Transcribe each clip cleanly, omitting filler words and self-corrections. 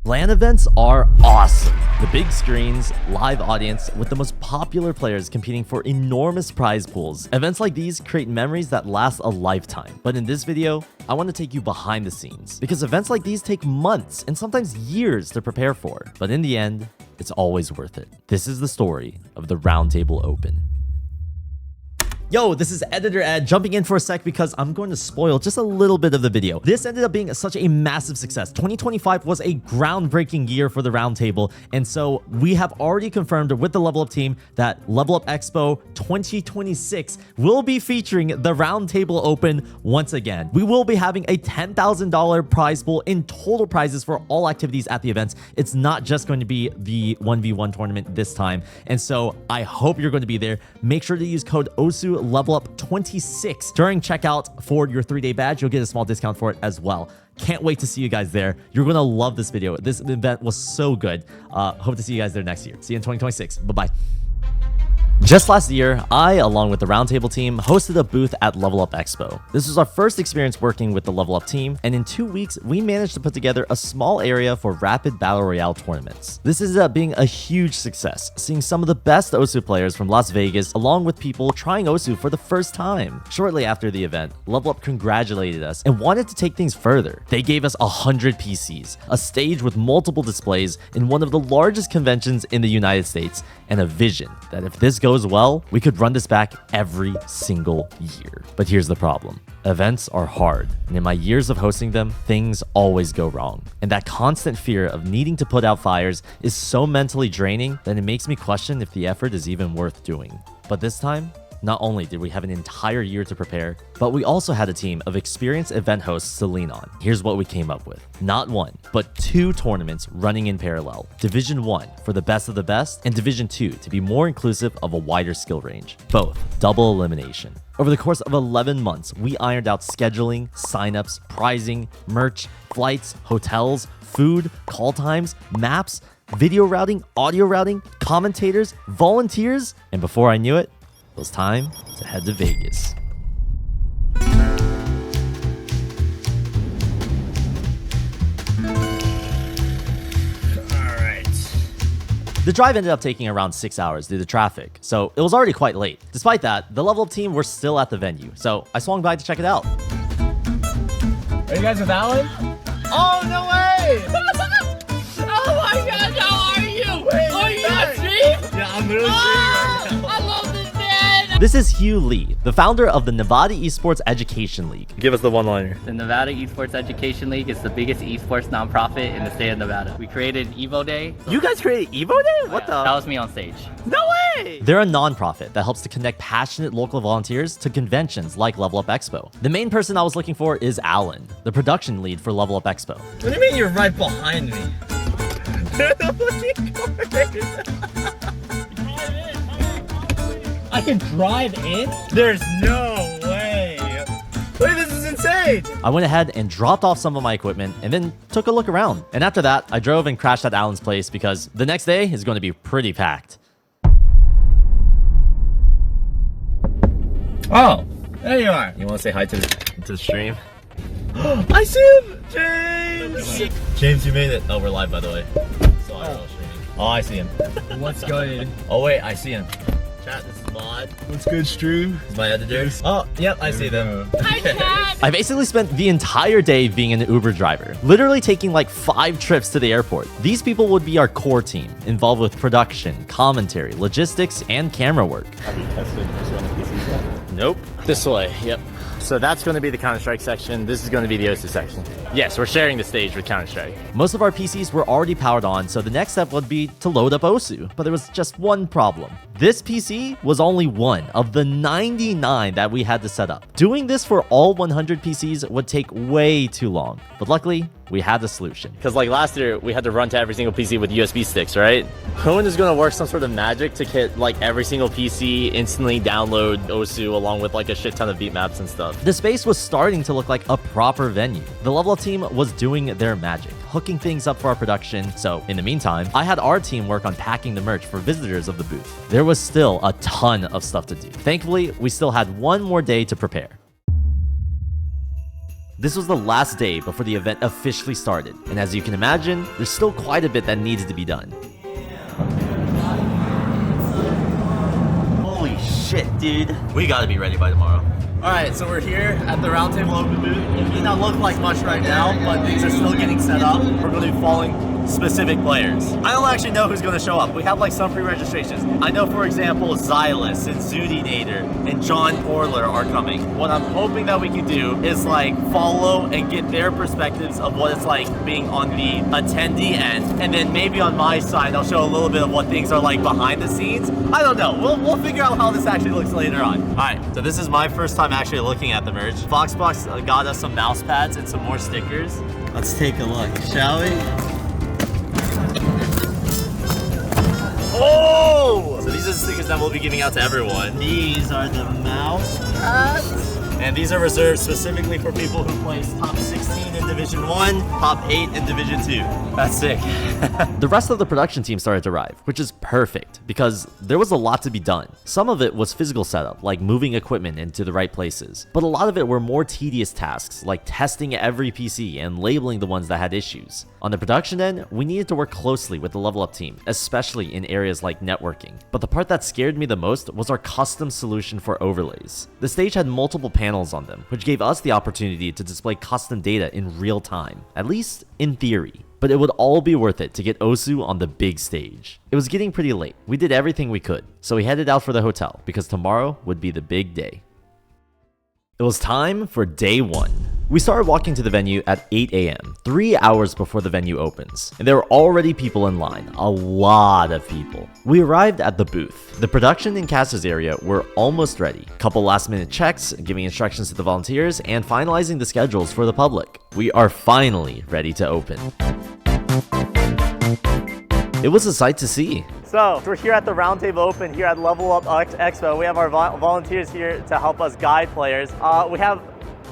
LAN events are awesome. The big screens, live audience, with the most popular players competing for enormous prize pools. Events like these create memories that last a lifetime. But in this video, I want to take you behind the scenes, because events like these take months and sometimes years to prepare for. But in the end, it's always worth it. This is the story of the Roundtable Open. Yo, this is Editor Ed jumping in for a sec because I'm going to spoil just a little bit of the video. This ended up being such a massive success. 2025 was a groundbreaking year for the Roundtable, and so we have already confirmed with the Level Up team that Level Up Expo 2026 will be featuring the Roundtable Open once again. We will be having a $10,000 prize pool in total prizes for all activities at the events. It's not just going to be the 1v1 tournament this time, and so I hope you're going to be there. Make sure to use code OSU Level Up 26 during checkout for your 3-day badge. You'll get a small discount for it as well. Can't wait to see you guys there. You're gonna love this video. This event was so good. Hope to see you guys there next year. See you in 2026. Bye-bye. Just last year, I, along with the Roundtable team, hosted a booth at Level Up Expo. This was our first experience working with the Level Up team, and in 2 weeks, we managed to put together a small area for rapid battle royale tournaments. This ended up being a huge success, seeing some of the best OSU players from Las Vegas, along with people trying OSU for the first time. Shortly after the event, Level Up congratulated us and wanted to take things further. They gave us 100 PCs, a stage with multiple displays in one of the largest conventions in the United States, and a vision that if this goes well, we could run this back every single year. But here's the problem. Events are hard, and in my years of hosting them, things always go wrong. And that constant fear of needing to put out fires is so mentally draining that it makes me question if the effort is even worth doing. But this time, not only did we have an entire year to prepare, but we also had a team of experienced event hosts to lean on. Here's what we came up with. Not one, but 2 tournaments running in parallel. Division 1 for the best of the best, and Division 2 to be more inclusive of a wider skill range. Both double elimination. Over the course of 11 months, we ironed out scheduling, signups, prizing, merch, flights, hotels, food, call times, maps, video routing, audio routing, commentators, volunteers, and before I knew it, it was time to head to Vegas. The drive ended up taking around 6 hours due to traffic, so it was already quite late. Despite that, the Level Up team were still at the venue, so I swung by to check it out. Are you guys with Alan? Oh, no way! Oh my god, how are you? Wait, are you on stream? Yeah, I'm literally streaming right now. I love this man! This is Hugh Lee, the founder of the Nevada Esports Education League. Give us the one-liner. The Nevada Esports Education League is the biggest esports nonprofit in the state of Nevada. We created Evo Day. You guys created Evo Day? What the? That was me on stage. No way! They're a nonprofit that helps to connect passionate local volunteers to conventions like Level Up Expo. The main person I was looking for is Alan, the production lead for Level Up Expo. What do you mean you're right behind me? I can drive in? There's no way. Wait, this is insane. I went ahead and dropped off some of my equipment and then took a look around. And after that, I drove and crashed at Alan's place because the next day is going to be pretty packed. Oh, there you are. You want to say hi to the stream? I see him! James! James, you made it. Oh, we're live, by the way. So I don't know streaming. Oh, I see him. What's good? Oh, wait, I see him. Chat, this is Mod. What's good, stream? This is my editor. Oh, yep, I see them. Hi, chat! I basically spent the entire day being an Uber driver, literally taking like 5 trips to the airport. These people would be our core team, involved with production, commentary, logistics, and camera work. Have you tested this one of PCs yet? Nope. This way, yep. So that's going to be the Counter-Strike section. This is going to be the OSU section. Yes, we're sharing the stage with Counter-Strike. Most of our PCs were already powered on, so the next step would be to load up OSU. But there was just one problem. This PC was only one of the 99 that we had to set up. Doing this for all 100 PCs would take way too long. But luckily, we had the solution. Because like last year, we had to run to every single PC with USB sticks, right? Cohen is going to work some sort of magic to get like every single PC instantly download OSU along with like a shit ton of beat maps and stuff. The space was starting to look like a proper venue. The Level Up team was doing their magic, hooking things up for our production. So in the meantime, I had our team work on packing the merch for visitors of the booth. There was still a ton of stuff to do. Thankfully, we still had one more day to prepare. This was the last day before the event officially started, and as you can imagine, there's still quite a bit that needs to be done. Holy shit, dude. We gotta be ready by tomorrow. Alright, so we're here at the Roundtable Open booth. It may not look like much right now, but things are still getting set up. We're going to be following specific players. I don't actually know who's going to show up. We have like some pre-registrations. I know, for example, Zylice and Xootynator and John Porler are coming. What I'm hoping that we can do is like follow and get their perspectives of what it's like being on the attendee end. And then maybe on my side, I'll show a little bit of what things are like behind the scenes. I don't know. We'll figure out how this actually looks later on. Alright, so this is my first time actually looking at the merch. Foxbox got us some mouse pads and some more stickers. Let's take a look, shall we? Oh! So these are the stickers that we'll be giving out to everyone. These are the mouse pads. And these are reserved specifically for people who place top 16 in Division 1, top 8 in Division 2. That's sick. The rest of the production team started to arrive, which is perfect because there was a lot to be done. Some of it was physical setup, like moving equipment into the right places, but a lot of it were more tedious tasks, like testing every PC and labeling the ones that had issues. On the production end, we needed to work closely with the Level Up team, especially in areas like networking. But the part that scared me the most was our custom solution for overlays. The stage had multiple panels on them, which gave us the opportunity to display custom data in real time, at least in theory. But it would all be worth it to get Osu on the big stage. It was getting pretty late. We did everything we could, so we headed out for the hotel because tomorrow would be the big day. It was time for day 1. We started walking to the venue at 8 a.m., 3 hours before the venue opens, and there were already people in line, a lot of people. We arrived at the booth. The production and casters area were almost ready. Couple last minute checks, giving instructions to the volunteers, and finalizing the schedules for the public. We are finally ready to open. It was a sight to see. So we're here at the Roundtable Open here at Level Up EXPO. We have our volunteers here to help us guide players. We have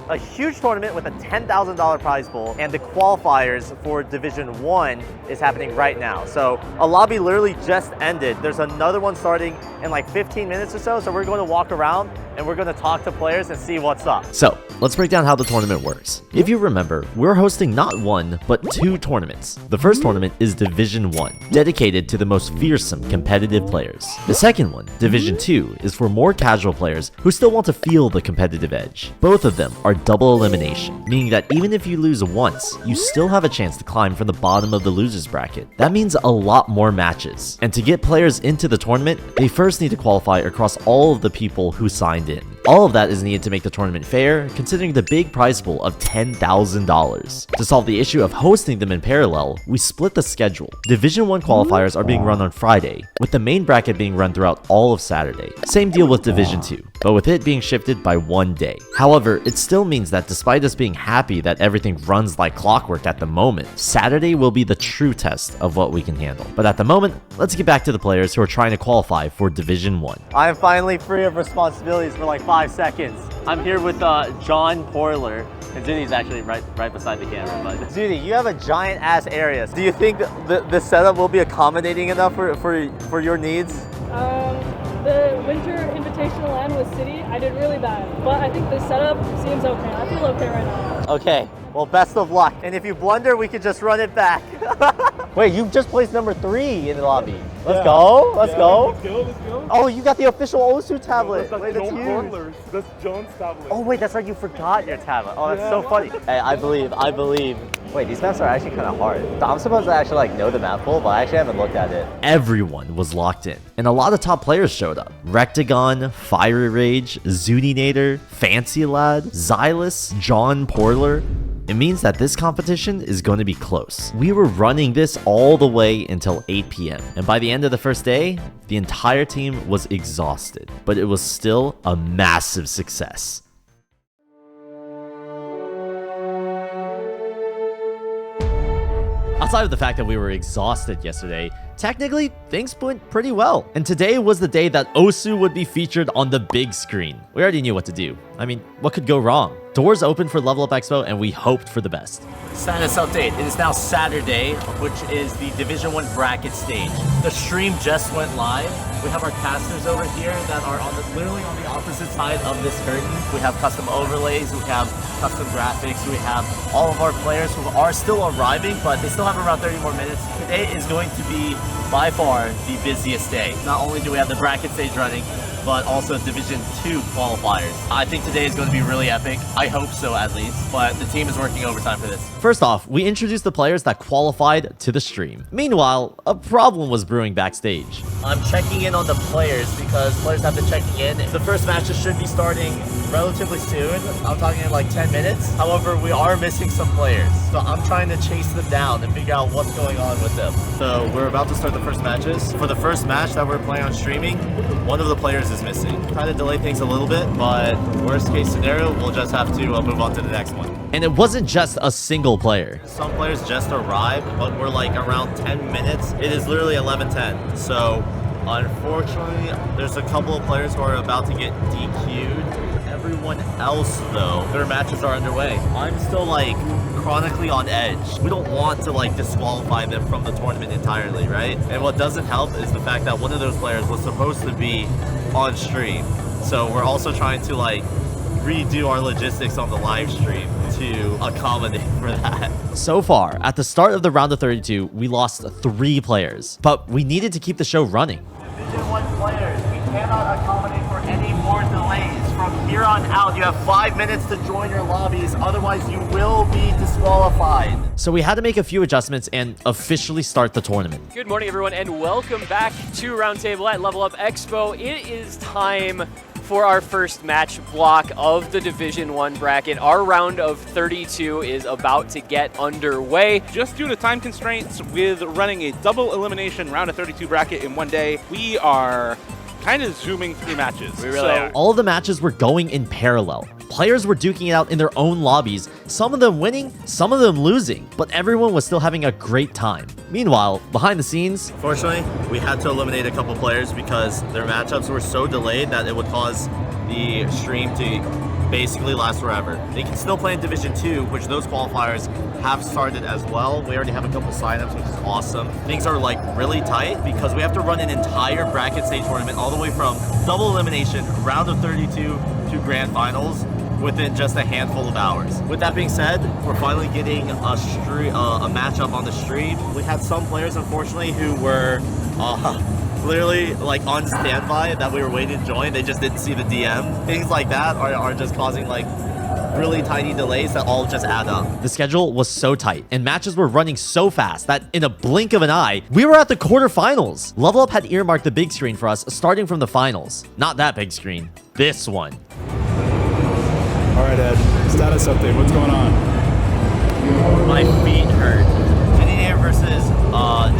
a huge tournament with a $10,000 prize pool, and the qualifiers for Division 1 is happening right now. So a lobby literally just ended. There's another one starting in like 15 minutes or so we're going to walk around and we're going to talk to players and see what's up. So let's break down how the tournament works. If you remember, we're hosting not 1, but 2 tournaments. The first tournament is Division 1, dedicated to the most fearsome competitive players. The second one, Division 2, is for more casual players who still want to feel the competitive edge. Both of them are double elimination, meaning that even if you lose once, you still have a chance to climb from the bottom of the losers bracket. That means a lot more matches. And to get players into the tournament, they first need to qualify across all of the people who signed in. All of that is needed to make the tournament fair, considering the big prize pool of $10,000. To solve the issue of hosting them in parallel, we split the schedule. Division 1 qualifiers are being run on Friday, with the main bracket being run throughout all of Saturday. Same deal with Division 2, but with it being shifted by 1 day. However, it still means that despite us being happy that everything runs like clockwork at the moment, Saturday will be the true test of what we can handle. But at the moment, let's get back to the players who are trying to qualify for Division 1. I am finally free of responsibilities for like 5 seconds. I'm here with John Porler, and Zudy's actually right beside the camera. But Zudy, you have a giant ass area. Do you think the setup will be accommodating enough for your needs? The winter invitational land with City, I did really bad, but I think the setup seems okay. I feel okay right now. Okay, well, best of luck. And if you blunder, we could just run it back. Wait, you just placed number 3 in the lobby. Let's go. Let's go. Oh, you got the official Osu tablet. That's wait, that's huge. Porler's. That's John's tablet. Oh wait, that's right. You forgot your tablet. Oh, that's so funny. Hey, I believe. Wait, these maps are actually kind of hard. I'm supposed to actually like know the map pool, but I actually haven't looked at it. Everyone was locked in, and a lot of top players showed up. Rektygon, Fiery Rage, Xootynator, Fancy Lad, Zylice, John Porler. It means that this competition is going to be close. We were running this all the way until 8 p.m. and by the end of the first day, the entire team was exhausted, but it was still a massive success. Outside of the fact that we were exhausted yesterday, technically, things went pretty well. And today was the day that Osu would be featured on the big screen. We already knew what to do. I mean, what could go wrong? Doors opened for Level Up Expo, and we hoped for the best. Status update. It is now Saturday, which is the Division 1 bracket stage. The stream just went live. We have our casters over here that are literally on the opposite side of this curtain. We have custom overlays, we have custom graphics, we have all of our players who are still arriving, but they still have around 30 more minutes. Today is going to be by far the busiest day. Not only do we have the bracket stage running, but also Division 2 qualifiers. I think today is going to be really epic. I hope so, at least. But the team is working overtime for this. First off, we introduced the players that qualified to the stream. Meanwhile, a problem was brewing backstage. I'm checking in on the players because players have been checking in. The first matches should be starting relatively soon. I'm talking in like 10 minutes. However, we are missing some players. So I'm trying to chase them down and figure out what's going on with them. So we're about to start the first matches. For the first match that we're playing on streaming, one of the players is missing. Trying to delay things a little bit, but worst case scenario, we'll just have to move on to the next one. And it wasn't just a single player. Some players just arrived, but we're like around 10 minutes. It is literally 11:10. So unfortunately, there's a couple of players who are about to get DQ'd. Everyone else, though, their matches are underway. I'm still like chronically on edge. We don't want to like disqualify them from the tournament entirely, right? And what doesn't help is the fact that one of those players was supposed to be on stream. So we're also trying to like redo our logistics on the live stream to accommodate for that. So far, at the start of the round of 32, we lost 3 players, but we needed to keep the show running. Division 1 players, we cannot accommodate for any more delays. From here on out, you have 5 minutes to join your lobbies, otherwise you will be disqualified. So we had to make a few adjustments and officially start the tournament. Good morning, everyone, and welcome back to Roundtable at Level Up Expo. It is time for our first match block of the Division 1 bracket. Our round of 32 is about to get underway. Just due to time constraints with running a double elimination round of 32 bracket in one day, we are kind of zooming through matches. We really are. All of the matches were going in parallel. Players were duking it out in their own lobbies, some of them winning, some of them losing, but everyone was still having a great time. Meanwhile, behind the scenes, Unfortunately, we had to eliminate a couple players because their matchups were so delayed that it would cause the stream to basically last forever. They can still play in Division 2, which those qualifiers have started as well. We already have a couple signups, which is awesome. Things are like really tight because we have to run an entire bracket stage tournament all the way from double elimination, round of 32 to grand finals within just a handful of hours. With that being said, we're finally getting a matchup on the stream. We had some players, unfortunately, who were literally like on standby that we were waiting to join. They just didn't see the DM. Things like that are just causing like really tiny delays that all just add up. the schedule was so tight and matches were running so fast that in a blink of an eye, we were at the quarterfinals. Level Up had earmarked the big screen for us starting from the finals. Not that big screen, this one. All right, Ed, status update, what's going on? My feet hurt. Xootynator versus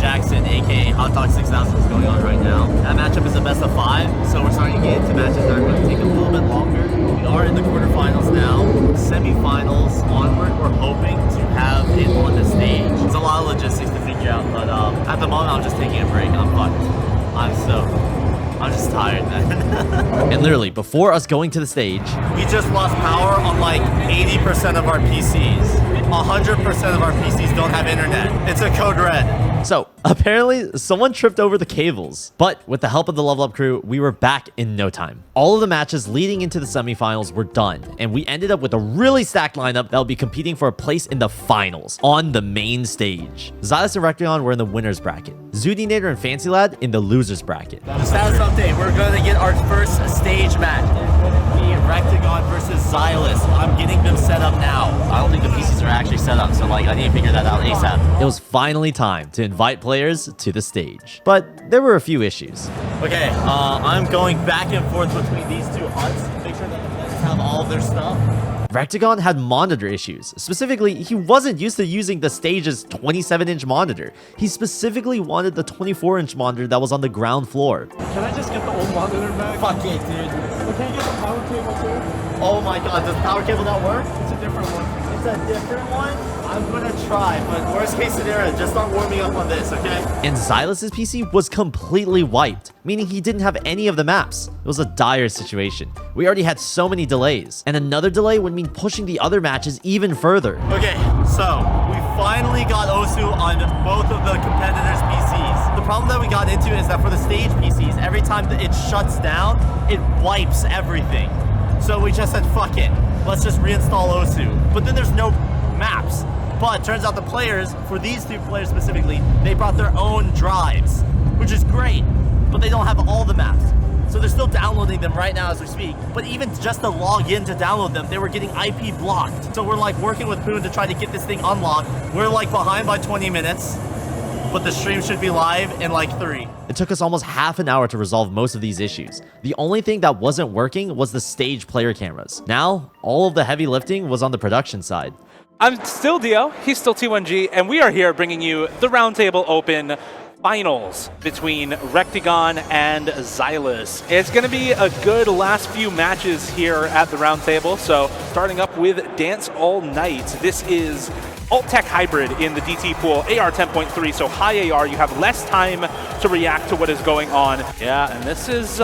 Jackson, aka Hot Dog 6000 is going on right now. That matchup is a best of 5, so we're starting to get into matches that are going to take a little bit longer. We are in the quarterfinals now. Semifinals onward, we're hoping to have it on the stage. It's a lot of logistics to figure out, but at the moment I'm just taking a break. I'm fucked. I'm just tired, man. And literally, before us going to the stage, We just lost power on like 80% of our PCs. 100% of our PCs don't have internet. It's a code red. so apparently someone tripped over the cables. But with the help of the Level Up crew, we were back in no time. All of the matches leading into the semifinals were done, and we ended up with a really stacked lineup that will be competing for a place in the finals on the main stage. Zylice and Rektygon were in the winners bracket. Xootynator and Fancy Lad in the losers bracket. The status update, we're going to get our first stage match. It's going to be Rektygon versus Zylice. I'm getting them set up now. I don't think the PCs are actually set up, so like I need to figure that out ASAP. It was finally time to invite players to the stage, but there were a few issues. Okay, I'm going back and forth between these two huts. Make sure that the players have all of their stuff. Rektygon had monitor issues. Specifically, he wasn't used to using the stage's 27-inch monitor. He specifically wanted the 24-inch monitor that was on the ground floor. Can I just get the old monitor back? Fuck it, dude. Can you get the power cable too? Oh my god, does the power cable not work? It's a different one. It's a different one? I I'm gonna try, but worst case scenario, just start warming up on this, okay? And Zylice's PC was completely wiped, meaning he didn't have any of the maps. It was a dire situation. We already had so many delays, and another delay would mean pushing the other matches even further. Okay, so we finally got Osu on both of the competitors' PCs. The problem that we got into is that for the stage PCs, every time that it shuts down, it wipes everything. So we just said, fuck it, let's just reinstall Osu. But then there's no maps. But turns out the players, for these two players specifically, they brought their own drives, which is great, but they don't have all the maps. So they're still downloading them right now as we speak. But even just to log in to download them, they were getting IP blocked. So we're like working with Poon to try to get this thing unlocked. We're like behind by 20 minutes, but the stream should be live in like 3. It took us almost half an hour to resolve most of these issues. The only thing that wasn't working was the stage player cameras. Now, all of the heavy lifting was on the production side. I'm still Dio, he's still T1G, and we are here bringing you the Roundtable Open finals between Rektygon and Zylice. It's going to be a good last few matches here at the Roundtable. So starting up with Dance All Night. This is Alt-Tech Hybrid in the DT pool, AR 10.3, so high AR, you have less time to react to what is going on. Yeah, and this is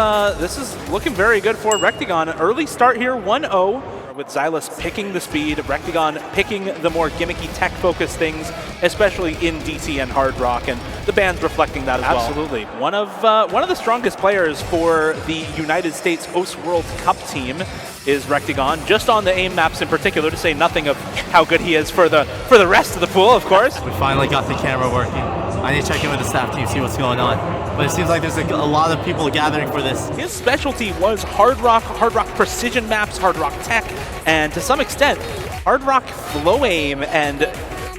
looking very good for Rektygon. An early start here, 1-0. With Zylice picking the speed, Rektygon picking the more gimmicky tech-focused things, especially in DT and Hard Rock, and the band's reflecting that as well. Absolutely. One of the strongest players for the United States Host World Cup team is Rektygon, just on the aim maps in particular, to say nothing of how good he is for the rest of the pool, of course. We finally got the camera working. I need to check in with the staff team, see what's going on. But it seems like there's a lot of people gathering for this. His specialty was Hard Rock precision maps, Hard Rock tech, and to some extent, Hard Rock flow aim and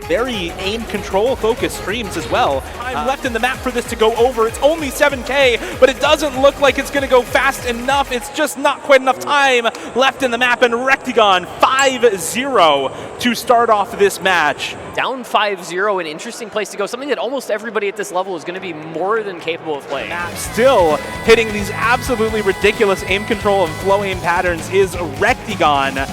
very aim control focused streams as well. Time left in the map for this to go over. It's only 7K, but it doesn't look like it's going to go fast enough. It's just not quite enough time left in the map, and Rektygon 5-0 to start off this match. Down 5-0, an interesting place to go. Something that almost everybody at this level is going to be more than capable of playing. Still hitting these absolutely ridiculous aim control and flow aim patterns is Rektygon.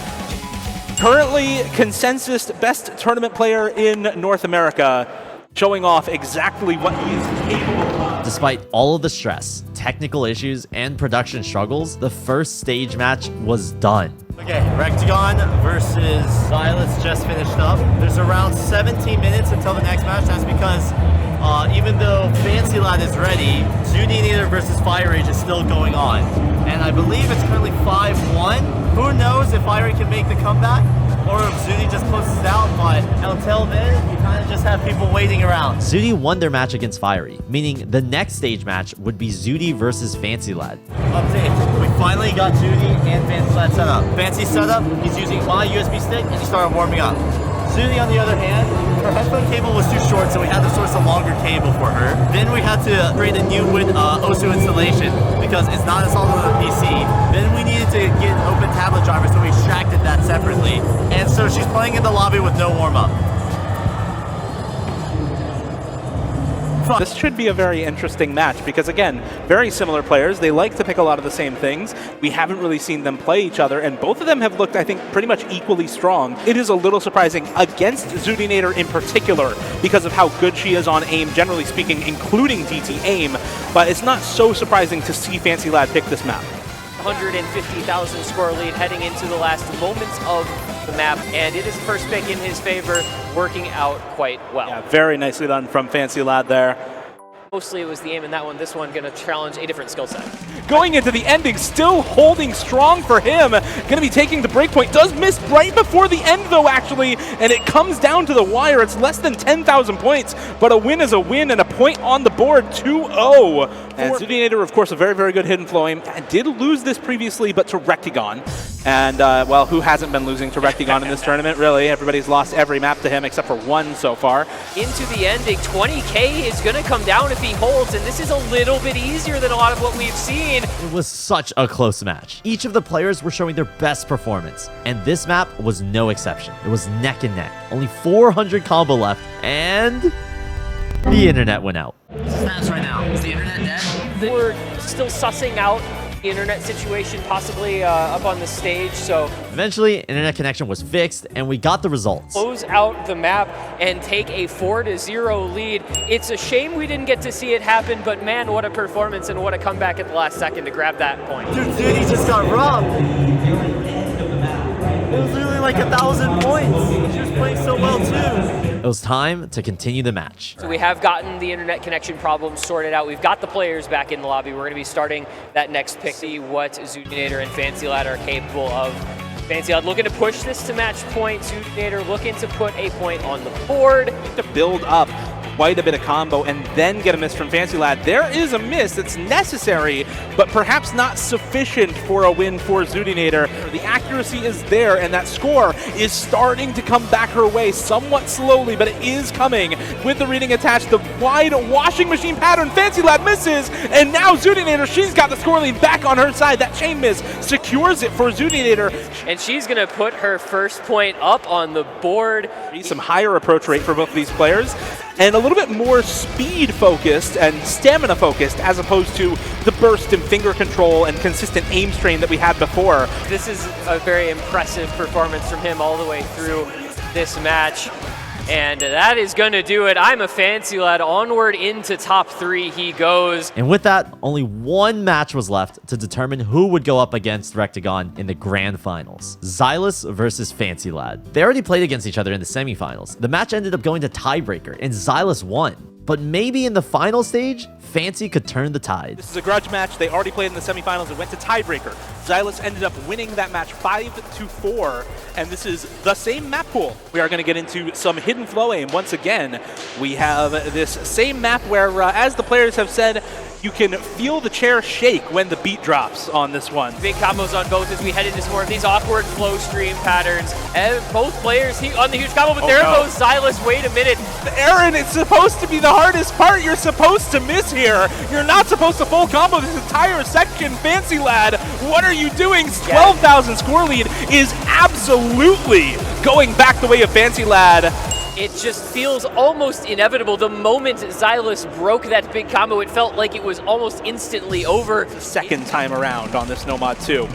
Currently, consensus best tournament player in North America, showing off exactly what he is capable of. Despite all of the stress, technical issues, and production struggles, the first stage match was done. Okay, Rektygon versus Zylice just finished up. There's around 17 minutes until the next match. That's because even though Fancy Lad is ready, Xootynator versus Fire Rage is still going on. And I believe it's currently 5-1. Who knows if Fire Rage can make the comeback or if Zooty just closes it out, but until then, you kind of just have people waiting around. Zooty won their match against Fiery, meaning the next stage match would be Zooty versus Fancy Lad. Update, we finally got Zooty and Fancy Lad set up. Fancy setup, he's using my USB stick and he started warming up. Zooty, on the other hand, her headphone cable was too short, so we had to source a longer cable for her. Then we had to create a new Osu installation because it's not installed on the PC. Then we needed to get an open tablet driver, so we extracted that separately. And so she's playing in the lobby with no warm-up. This should be a very interesting match because, again, very similar players. They like to pick a lot of the same things. We haven't really seen them play each other, and both of them have looked, I think, pretty much equally strong. It is a little surprising against Xootynator in particular because of how good she is on aim, generally speaking, including DT aim, but it's not so surprising to see Fancy Lad pick this map. 150,000 score lead heading into the last moments of the map, and it is first pick in his favor, working out quite well. Yeah, very nicely done from Fancy Lad there. Mostly it was the aim in that one. This one going to challenge a different skill set. Going into the ending, still holding strong for him. Going to be taking the breakpoint. Does miss right before the end, though, actually. And it comes down to the wire. It's less than 10,000 points, but a win is a win and a point on the board, 2-0. And Xootynator, of course, a very, very good hidden flow aim. Did lose this previously, but to Rektygon. And, well, who hasn't been losing to Rektygon in this tournament, really? Everybody's lost every map to him except for one so far. Into the ending, 20K is going to come down if he holds, and this is a little bit easier than a lot of what we've seen. It was such a close match. Each of the players were showing their best performance, and this map was no exception. It was neck and neck. Only 400 combo left, and the internet went out. Snaps right now. Is the internet dead? We're still sussing out internet situation possibly up on the stage, so Eventually, internet connection was fixed, and we got the results. close out the map and take a 4-0 lead. It's a shame we didn't get to see it happen, but man, what a performance and what a comeback at the last second to grab that point. Dude, Zylice just got robbed. It was literally like 1,000 points. She was playing so well too. It was time to continue the match. So we have gotten the internet connection problem sorted out. We've got the players back in the lobby. We're going to be starting that next pick. See what Xootynator and FancyLad are capable of. FancyLad looking to push this to match point. Xootynator looking to put a point on the board. To build up quite a bit of combo and then get a miss from FancyLad. There is a miss that's necessary, but perhaps not sufficient for a win for Xootynator. The accuracy is there, and that score is starting to come back her way somewhat slowly, but it is coming with the reading attached. The wide washing machine pattern, FancyLad misses, and now Xootynator, she's got the score lead back on her side. That chain miss secures it for Xootynator. And she's going to put her first point up on the board. Some higher approach rate for both of these players, and a little bit more speed focused and stamina focused as opposed to the burst and finger control and consistent aim strain that we had before. This is a very impressive performance from him all the way through this match. And that is going to do it. I'm a FancyLad. Onward into top 3 he goes. And with that, only one match was left to determine who would go up against Rektygon in the grand finals. Zylice versus FancyLad. They already played against each other in the semifinals. The match ended up going to tiebreaker, and Zylice won. But maybe in the final stage, Fancy could turn the tide. This is a grudge match. They already played in the semifinals and went to tiebreaker. Zylice ended up winning that match 5-4, and this is the same map pool. We are going to get into some hidden flow aim once again. We have this same map where, as the players have said, you can feel the chair shake when the beat drops on this one. Big combos on both as we head into some more of these awkward flow stream patterns. And both players on the huge combo, but there goes Zylice. Wait a minute. Aaron, it's supposed to be the hardest part. You're supposed to miss here. You're not supposed to full combo this entire section. FancyLad, what are you doing? 12,000 score lead is absolutely going back the way of FancyLad. It just feels almost inevitable. The moment Zylice broke that big combo, it felt like it was almost instantly over. Second time around on this Nomad 2.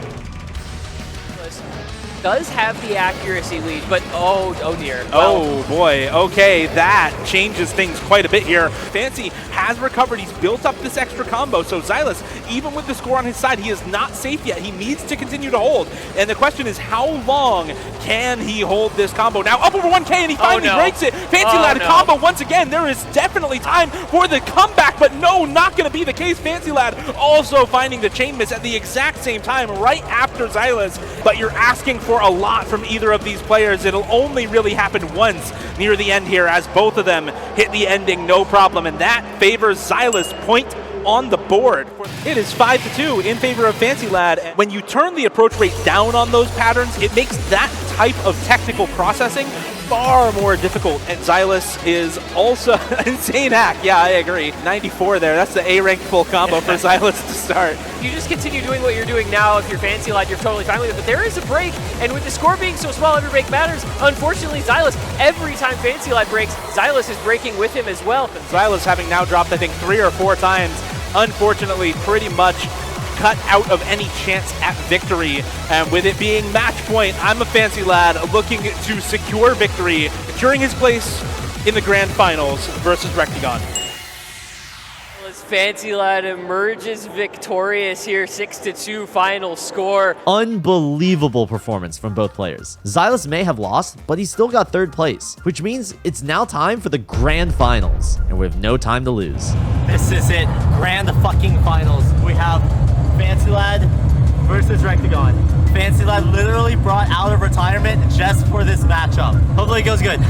Does have the accuracy lead, but oh dear. Oh boy, okay, that changes things quite a bit here. Fancy has recovered, he's built up this extra combo, so Zylice, even with the score on his side, he is not safe yet. He needs to continue to hold, and the question is, how long can he hold this combo? Now up over 1K, and he finally breaks it. FancyLad combo once again. There is definitely time for the comeback, but no, not going to be the case. FancyLad also finding the chain miss at the exact same time, right after Zylice, but you're asking for a lot from either of these players. It'll only really happen once near the end here, as both of them hit the ending no problem, and that favors Zylice. Point on the board. It is 5-2 in favor of FancyLad. When you turn the approach rate down on those patterns, it makes that type of technical processing far more difficult, and Zylice is also insane hack. Yeah, I agree. 94 there. That's the A-rank full combo for Zylice to start. You just continue doing what you're doing now. If you're FancyLad, you're totally fine with it. But there is a break, and with the score being so small, every break matters. Unfortunately, Zylice, every time FancyLad breaks, Zylice is breaking with him as well. Zylice having now dropped, I think, 3 or 4 times, unfortunately, pretty much cut out of any chance at victory. And with it being match point, I'm a FancyLad looking to secure victory, securing his place in the grand finals versus Rektygon. FancyLad emerges victorious here, 6-2 final score. Unbelievable performance from both players. Zylice may have lost, but he still got 3rd place, which means it's now time for the grand finals, and we have no time to lose. This is it. Grand fucking finals. We have FancyLad versus Rektygon. FancyLad literally brought out of retirement just for this matchup. Hopefully it goes good.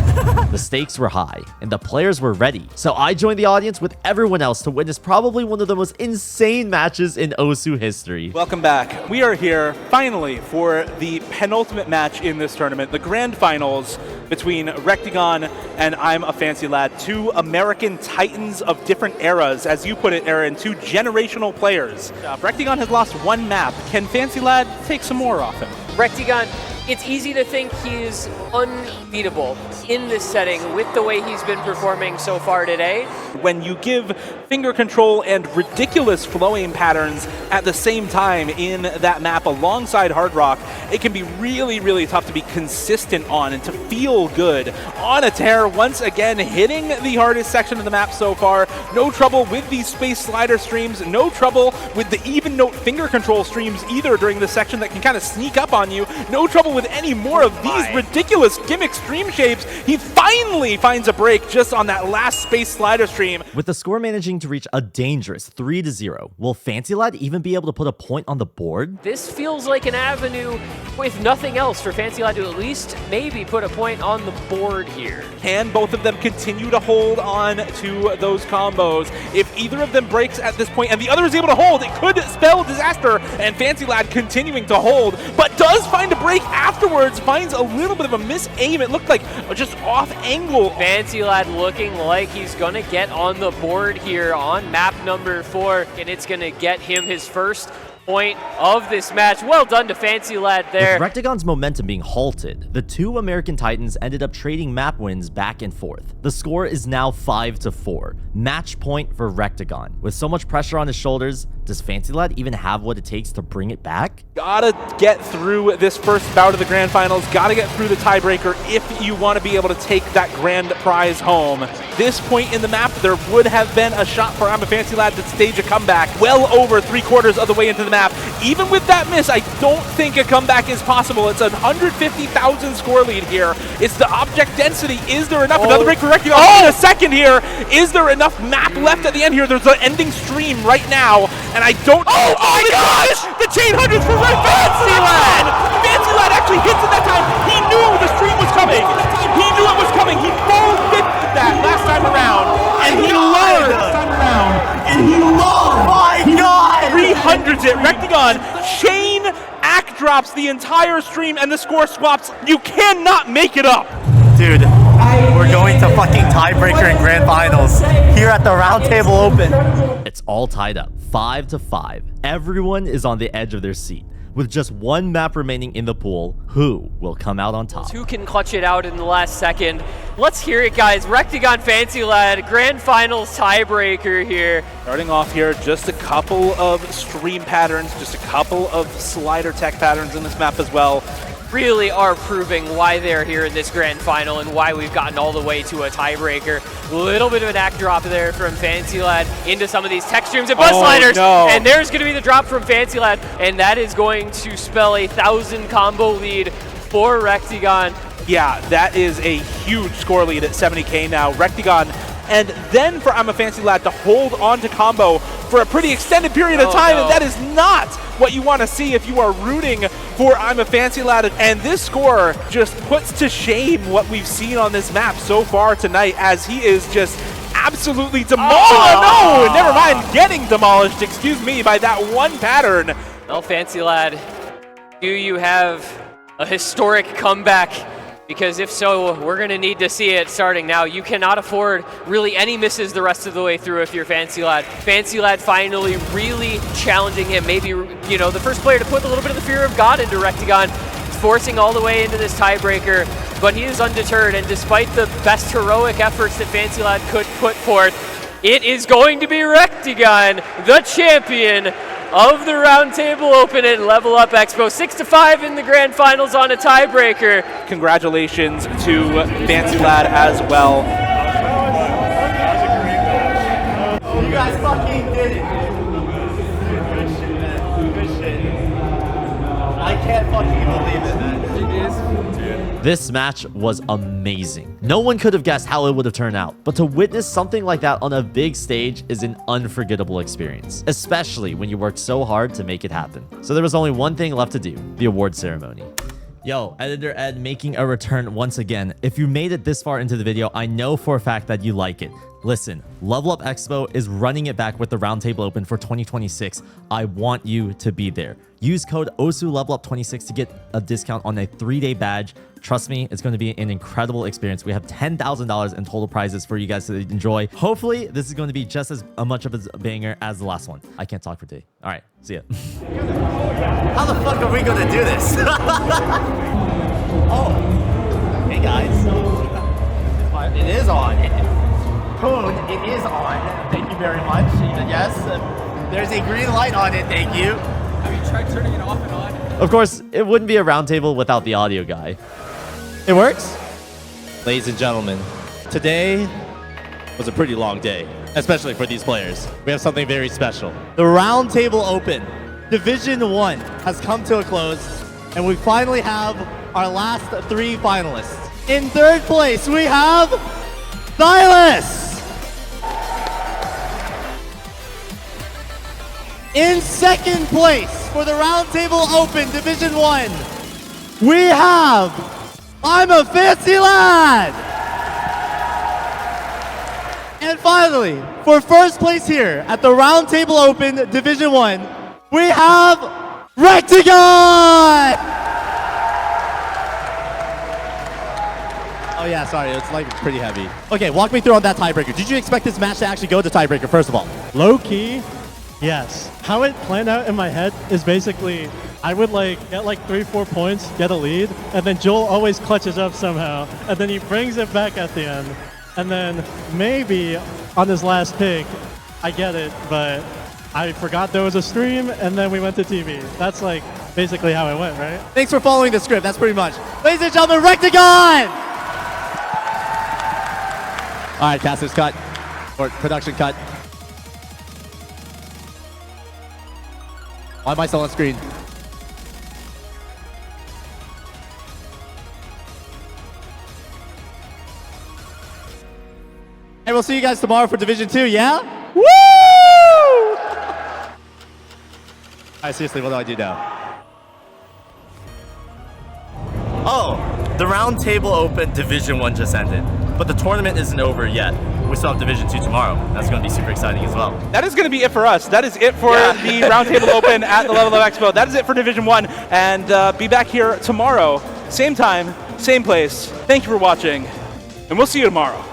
The stakes were high, and the players were ready. So I joined the audience with everyone else to witness probably one of the most insane matches in OSU history. Welcome back. We are here finally for the penultimate match in this tournament, the grand finals between Rektygon and I'm a FancyLad, 2 American titans of different eras, as you put it, Aaron, 2 generational players. Rektygon has lost 1 map. Can FancyLad take some more off him? Rektygon it's easy to think he's unbeatable in this setting with the way he's been performing so far today. When you give finger control and ridiculous flowing patterns at the same time in that map alongside Hard Rock, it can be really, really tough to be consistent on and to feel good on a tear. Once again, hitting the hardest section of the map so far. No trouble with these space slider streams, no trouble with the even note finger control streams either during the section that can kind of sneak up on you. No trouble with any more of these ridiculous gimmick stream shapes. He finally finds a break just on that last space slider stream. With the score managing to reach a dangerous 3-0, will Fancy Lad even be able to put a point on the board? This feels like an avenue with nothing else for Fancy Lad to at least maybe put a point on the board here. Can both of them continue to hold on to those combos? If either of them breaks at this point and the other is able to hold, it could spell disaster, and Fancy Lad continuing to hold, but does find a break afterwards, finds a little bit of a misaim. It looked like just off angle. Fancy Lad looking like he's gonna get on the board here on map number 4, and it's gonna get him his first point of this match. Well done to Fancy Lad there. With Rektygon's momentum being halted, the two American Titans ended up trading map wins back and forth. The score is now 5-4. Match point for Rektygon. With so much pressure on his shoulders, does Fancy Lad even have what it takes to bring it back? Gotta get through this first bout of the grand finals. Gotta get through the tiebreaker if you want to be able to take that grand prize home. This point in the map, there would have been a shot for I'm a Fancy Lad to stage a comeback well over 3/4 of the way into the map. Even with that miss, I don't think a comeback is possible. It's a 150,000 score lead here. It's the object density. Is there enough? Another break for Rektygon in a second here. Is there enough map left at the end here? There's an ending stream right now, and I don't... Oh my gosh! The chain hundreds for Fancy Lad! Fancy Lad actually hits it that time. He knew the stream was coming. He knew it was coming. He full 50'd that last time around, and he learned. Oh my god! 300s it. Rektygon chain act drops the entire stream, and the score swaps. You cannot make it up. Dude, we're going to fucking tiebreaker and grand finals here at the Roundtable Open. It's all tied up, 5-5. Everyone is on the edge of their seat. With just one map remaining in the pool, who will come out on top? Who can clutch it out in the last second? Let's hear it, guys. Rektygon Fancy Lad, grand finals tiebreaker here. Starting off here, just a couple of stream patterns, just a couple of slider tech patterns in this map as well. Really are proving why they're here in this grand final and why we've gotten all the way to a tiebreaker. A little bit of an act drop there from Fancy Lad into some of these tech streams and buzz sliders. No. And there's going to be the drop from Fancy Lad, and that is going to spell a 1,000 combo lead for Rektygon. Yeah, that is a huge score lead at 70k now. Rektygon, and then for I'm a Fancy Lad to hold on to combo for a pretty extended period of time, and that is not what you want to see if you are rooting for I'm a Fancy Lad. And this score just puts to shame what we've seen on this map so far tonight, as he is just absolutely demolished. Oh, no, never mind, getting demolished, excuse me, by that one pattern. Well, Fancy Lad, do you have a historic comeback? Because if so, we're going to need to see it starting now. You cannot afford really any misses the rest of the way through if you're Fancy Lad. Fancy Lad finally really challenging him. Maybe, you know, the first player to put a little bit of the fear of God into Rektygon, forcing all the way into this tiebreaker. But he is undeterred, and despite the best heroic efforts that Fancy Lad could put forth, it is going to be Rektygon, the champion of the Roundtable Open at Level Up Expo. 6-5 in the grand finals on a tiebreaker. Congratulations to Fancy Lad as well. You guys fucking did it. Good shit, man. Good shit. I can't fucking believe it, man. This match was amazing. No one could have guessed how it would have turned out, but to witness something like that on a big stage is an unforgettable experience, especially when you worked so hard to make it happen. So there was only one thing left to do, the award ceremony. Yo, Editor Ed making a return once again. If you made it this far into the video, I know for a fact that you like it. Listen, Level Up Expo is running it back with the Roundtable Open for 2026. I want you to be there. Use code OSULevelUp26 to get a discount on a 3-day badge. Trust me, it's going to be an incredible experience. We have $10,000 in total prizes for you guys to enjoy. Hopefully, this is going to be just as much of a banger as the last one. I can't talk for day. All right, see ya. How the fuck are we gonna do this? Oh, hey guys. It is on. Code, it is on. Thank you very much. Yes, there's a green light on it. Thank you. Have you tried turning it off and on? Of course, it wouldn't be a roundtable without the audio guy. It works? Ladies and gentlemen, today was a pretty long day, especially for these players. We have something very special. The Roundtable Open Division 1 has come to a close, and we finally have our last 3 finalists. In 3rd place, we have Zylice! In 2nd place for the Roundtable Open Division 1, we have I'm a Fancy Lad! And finally, for 1st place here at the Roundtable Open Division 1, we have Rektygon! Oh yeah, sorry, it's like pretty heavy. Okay, walk me through on that tiebreaker. Did you expect this match to actually go to tiebreaker, first of all? Low key, yes. How it planned out in my head is basically I would get 3-4 points, get a lead, and then Joel always clutches up somehow, and then he brings it back at the end. And then maybe on his last pick, I get it, but I forgot there was a stream, and then we went to TV. That's basically how it went, right? Thanks for following the script, that's pretty much. Ladies and gentlemen, Rektygon! All right, casters cut, or production cut. Why am I still on screen? Hey, we'll see you guys tomorrow for Division 2, yeah? Woo! All right, seriously, what do I do now? Oh, the Roundtable Open Division 1 just ended, but the tournament isn't over yet. We still have Division 2 tomorrow. That's going to be super exciting as well. That is going to be it for us. That is it for the Roundtable Open at the Level Up Expo. That is it for Division 1. And be back here tomorrow, same time, same place. Thank you for watching, and we'll see you tomorrow.